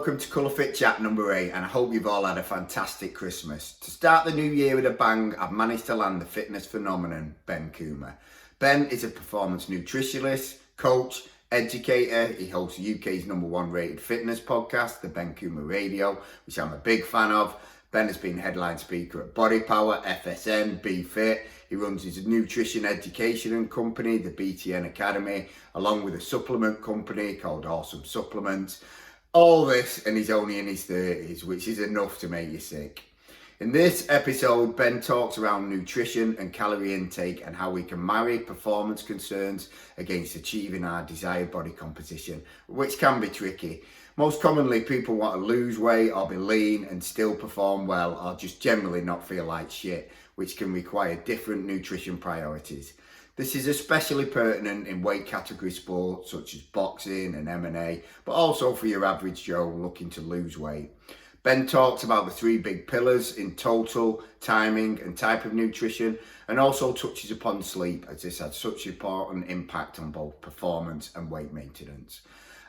welcome to Colour Fit Chat number 8, and I hope you've all had a fantastic Christmas. To start the new year with a bang, I've managed to land the fitness phenomenon, Ben Coomber. Ben is a performance nutritionist, coach, educator. He hosts the UK's #1 rated fitness podcast, the Ben Coomber Radio, which I'm a big fan of. Ben has been headline speaker at Body Power, FSN, Be Fit. He runs his nutrition education and company, the BTN Academy, along with a supplement company called Awesome Supplements. All this, and he's only in his 30s, which is enough to make you sick. In this episode, Ben talks around nutrition and calorie intake and how we can marry performance concerns against achieving our desired body composition, which can be tricky. Most commonly, people want to lose weight or be lean and still perform well, or just generally not feel like shit, which can require different nutrition priorities. This is especially pertinent in weight category sports such as boxing and MMA, but also for your average Joe looking to lose weight. Ben talks about the 3 big pillars in total, timing and type of nutrition, and also touches upon sleep, as this has such an important impact on both performance and weight maintenance.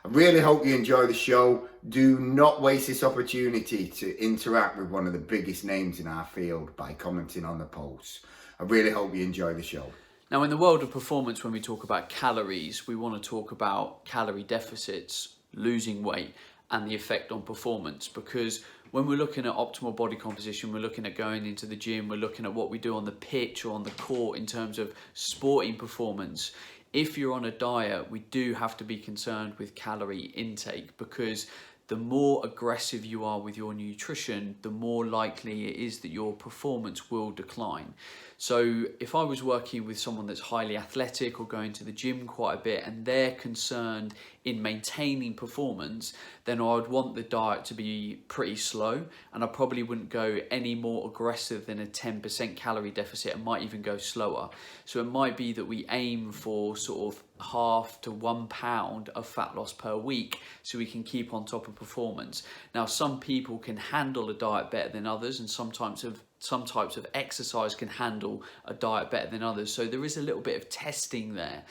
I really hope you enjoy the show. Do not waste this opportunity to interact with one of the biggest names in our field by commenting on the posts. I really hope you enjoy the show. Now, in the world of performance, when we talk about calories, we want to talk about calorie deficits, losing weight, and the effect on performance. Because when we're looking at optimal body composition, we're looking at going into the gym, we're looking at what we do on the pitch or on the court in terms of sporting performance. If you're on a diet, we do have to be concerned with calorie intake, because the more aggressive you are with your nutrition, the more likely it is that your performance will decline. So if I was working with someone that's highly athletic or going to the gym quite a bit and they're concerned in maintaining performance, then I would want the diet to be pretty slow, and I probably wouldn't go any more aggressive than a 10% calorie deficit. and might even go slower. So it might be that we aim for sort of half to 1 pound of fat loss per week so we can keep on top of performance. Now, some people can handle a diet better than others, and some types of exercise can handle a diet better than others. So there is a little bit of testing there.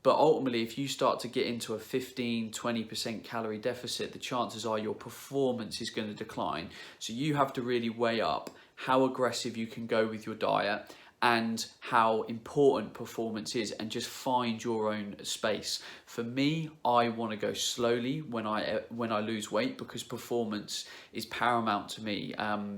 But ultimately, if you start to get into a 15-20% calorie deficit, the chances are your performance is going to decline. So you have to really weigh up how aggressive you can go with your diet and how important performance is, and just find your own space. For me, I want to go slowly when I lose weight, because performance is paramount to me.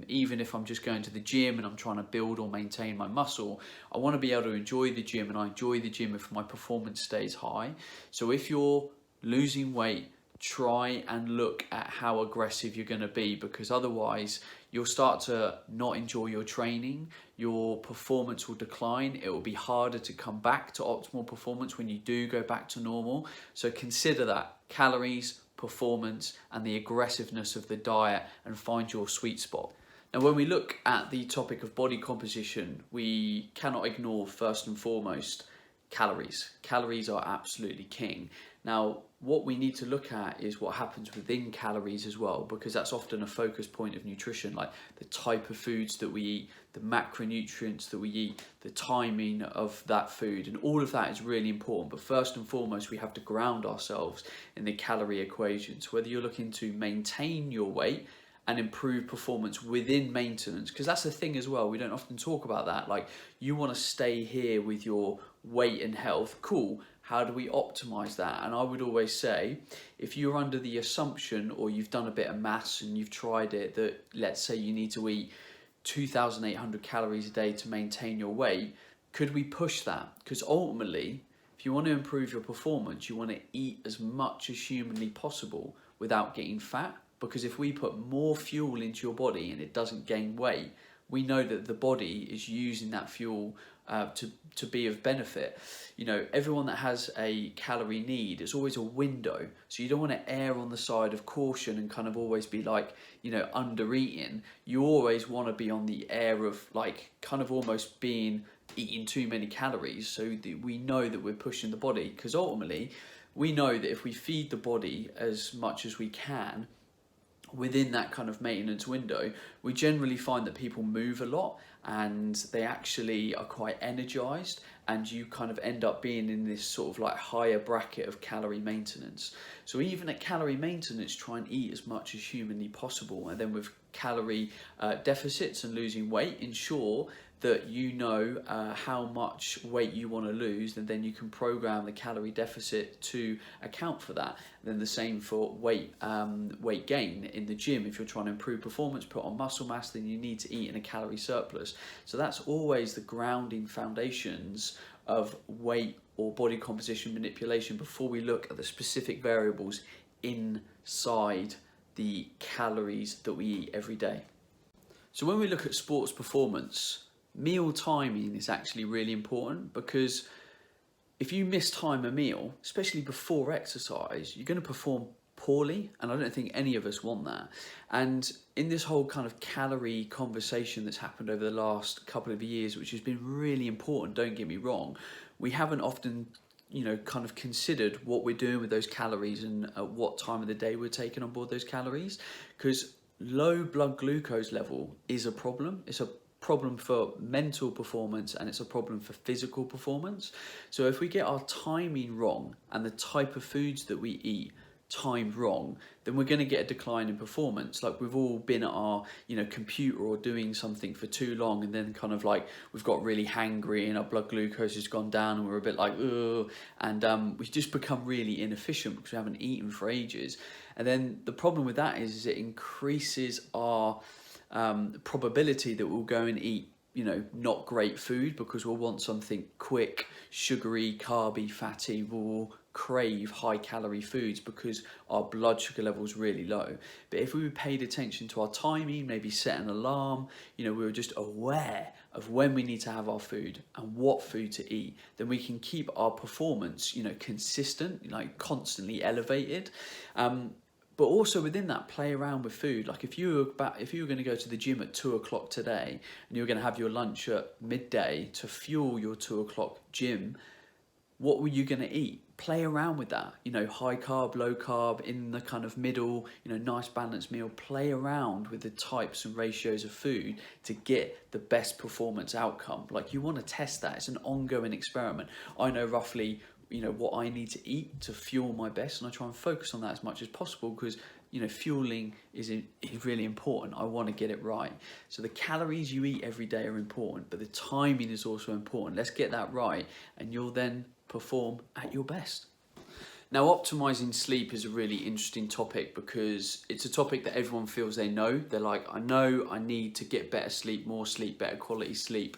Even if I'm just going to the gym and I'm trying to build or maintain my muscle, I want to be able to enjoy the gym, and I enjoy the gym if my performance stays high. So if you're losing weight, try and look at how aggressive you're going to be, because otherwise you'll start to not enjoy your training, your performance will decline, it will be harder to come back to optimal performance when you do go back to normal. So consider that: calories, performance, and the aggressiveness of the diet, and find your sweet spot. Now, when we look at the topic of body composition, we cannot ignore, first and foremost, calories. Calories are absolutely king. Now, what we need to look at is what happens within calories as well, because that's often a focus point of nutrition, like the type of foods that we eat, the macronutrients that we eat, the timing of that food, and all of that is really important. But first and foremost, we have to ground ourselves in the calorie equation. So whether you're looking to maintain your weight and improve performance within maintenance, because that's the thing as well, we don't often talk about that. Like, you want to stay here with your weight and health, cool. How do we optimize that? And I would always say, if you're under the assumption, or you've done a bit of maths and you've tried it, that let's say you need to eat 2,800 calories a day to maintain your weight, could we push that? Because ultimately, if you want to improve your performance, you want to eat as much as humanly possible without getting fat. Because if we put more fuel into your body and it doesn't gain weight, we know that the body is using that fuel to be of benefit. You know, everyone that has a calorie need, it's always a window. So you don't want to err on the side of caution and kind of always be like, you know, under eating. You always want to be on the air of like kind of almost eating too many calories, so that we know that we're pushing the body. Because ultimately, we know that if we feed the body as much as we can within that kind of maintenance window, we generally find that people move a lot and they actually are quite energized and you kind of end up being in this sort of like higher bracket of calorie maintenance. So even at calorie maintenance, try and eat as much as humanly possible, and then with calorie deficits and losing weight, ensure that you know how much weight you want to lose, and then you can program the calorie deficit to account for that. And then the same for weight gain in the gym. If you're trying to improve performance, put on muscle mass, then you need to eat in a calorie surplus. So that's always the grounding foundations of weight or body composition manipulation before we look at the specific variables inside the calories that we eat every day. So when we look at sports performance, meal timing is actually really important, because if you mistime a meal, especially before exercise, you're going to perform poorly, and I don't think any of us want that. And in this whole kind of calorie conversation that's happened over the last couple of years, which has been really important, don't get me wrong, we haven't often kind of considered what we're doing with those calories and at what time of the day we're taking on board those calories, because low blood glucose level is a problem. It's a problem for mental performance, and it's a problem for physical performance. So if we get our timing wrong and the type of foods that we eat timed wrong, then we're going to get a decline in performance. Like, we've all been at our computer or doing something for too long, and then kind of like we've got really hangry and our blood glucose has gone down and we're a bit like ugh, and we've just become really inefficient because we haven't eaten for ages. And then the problem with that is it increases our probability that we'll go and eat not great food, because we'll want something quick, sugary, carby, fatty. We'll crave high calorie foods because our blood sugar level is really low. But if we paid attention to our timing, maybe set an alarm, we were just aware of when we need to have our food and what food to eat, then we can keep our performance consistent, like constantly elevated. But also within that, play around with food. Like if you were going to go to the gym at 2 o'clock today, and you were going to have your lunch at midday to fuel your 2 o'clock gym, what were you going to eat? Play around with that. High carb, low carb, in the kind of middle, nice balanced meal. Play around with the types and ratios of food to get the best performance outcome. Like, you want to test that. It's an ongoing experiment. I know roughly what I need to eat to fuel my best, and I try and focus on that as much as possible, because fueling is really important. I want to get it right. So the calories you eat every day are important, but the timing is also important. Let's get that right, and you'll then perform at your best. Now, optimizing sleep is a really interesting topic, because it's a topic that everyone feels they know. They're like, I know I need to get better sleep, more sleep, better quality sleep.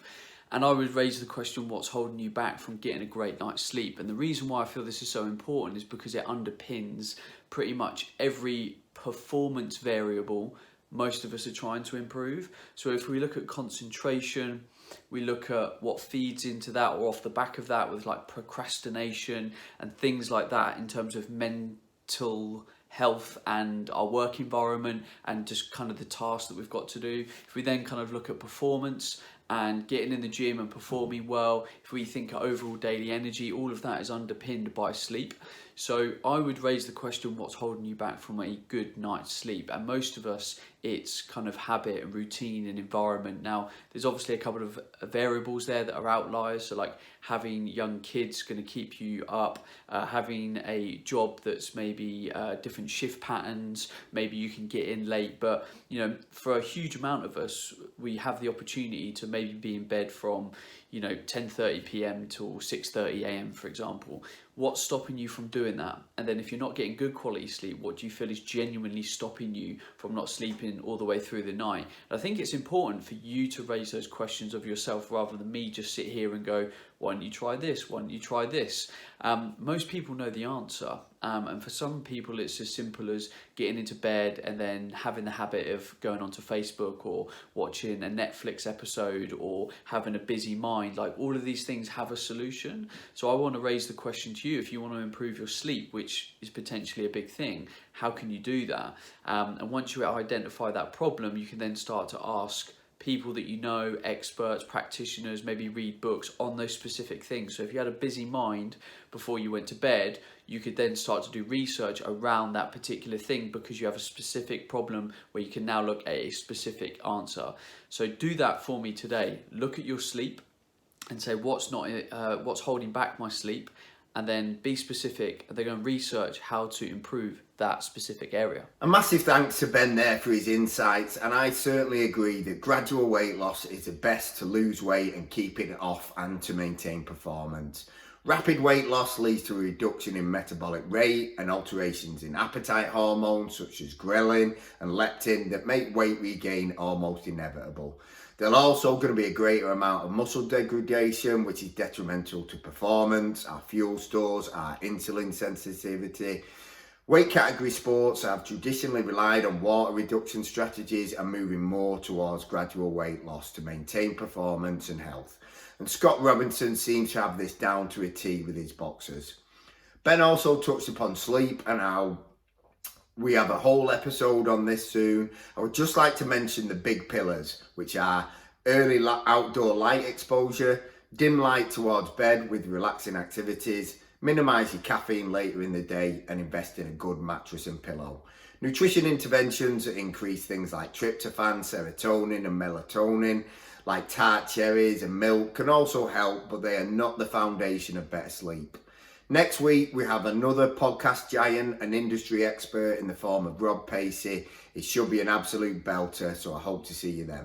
And I would raise the question, what's holding you back from getting a great night's sleep? And the reason why I feel this is so important is because it underpins pretty much every performance variable most of us are trying to improve. So if we look at concentration, we look at what feeds into that, or off the back of that with like procrastination and things like that, in terms of mental health and our work environment and just kind of the tasks that we've got to do. If we then kind of look at performance and getting in the gym and performing well, if we think of overall daily energy, all of that is underpinned by sleep. So I would raise the question, what's holding you back from a good night's sleep? And most of us, it's kind of habit and routine and environment. Now, there's obviously a couple of variables there that are outliers. So like having young kids going to keep you up, having a job that's maybe different shift patterns, maybe you can get in late. But, for a huge amount of us, we have the opportunity to maybe be in bed from 10:30 p.m. till 6:30 a.m. for example. What's stopping you from doing that? And then if you're not getting good quality sleep, what do you feel is genuinely stopping you from not sleeping all the way through the night? And I think it's important for you to raise those questions of yourself, rather than me just sit here and go, why don't you try this? Why don't you try this? Most people know the answer. And for some people, it's as simple as getting into bed and then having the habit of going onto Facebook or watching a Netflix episode or having a busy mind. Like, all of these things have a solution. So I want to raise the question to you, if you want to improve your sleep, which is potentially a big thing, how can you do that? And once you identify that problem, you can then start to ask people that you know, experts, practitioners, maybe read books on those specific things. So if you had a busy mind before you went to bed, you could then start to do research around that particular thing, because you have a specific problem where you can now look at a specific answer. So do that for me today. Look at your sleep and say what's holding back my sleep, and then be specific. They're going to research how to improve that specific area. A massive thanks to Ben there for his insights, and I certainly agree that gradual weight loss is the best to lose weight and keep it off and to maintain performance. Rapid weight loss leads to a reduction in metabolic rate and alterations in appetite hormones such as ghrelin and leptin that make weight regain almost inevitable. There's also going to be a greater amount of muscle degradation, which is detrimental to performance, our fuel stores, our insulin sensitivity. Weight category sports have traditionally relied on water reduction strategies and moving more towards gradual weight loss to maintain performance and health. And Scott Robinson seems to have this down to a T with his boxers. Ben also touched upon sleep and how we have a whole episode on this soon. I would just like to mention the big pillars, which are early outdoor light exposure, dim light towards bed with relaxing activities, minimise your caffeine later in the day, and invest in a good mattress and pillow. Nutrition interventions that increase things like tryptophan, serotonin and melatonin, like tart cherries and milk, can also help, but they are not the foundation of better sleep. Next week, we have another podcast giant, an industry expert in the form of Rob Pacey. It should be an absolute belter, so I hope to see you then.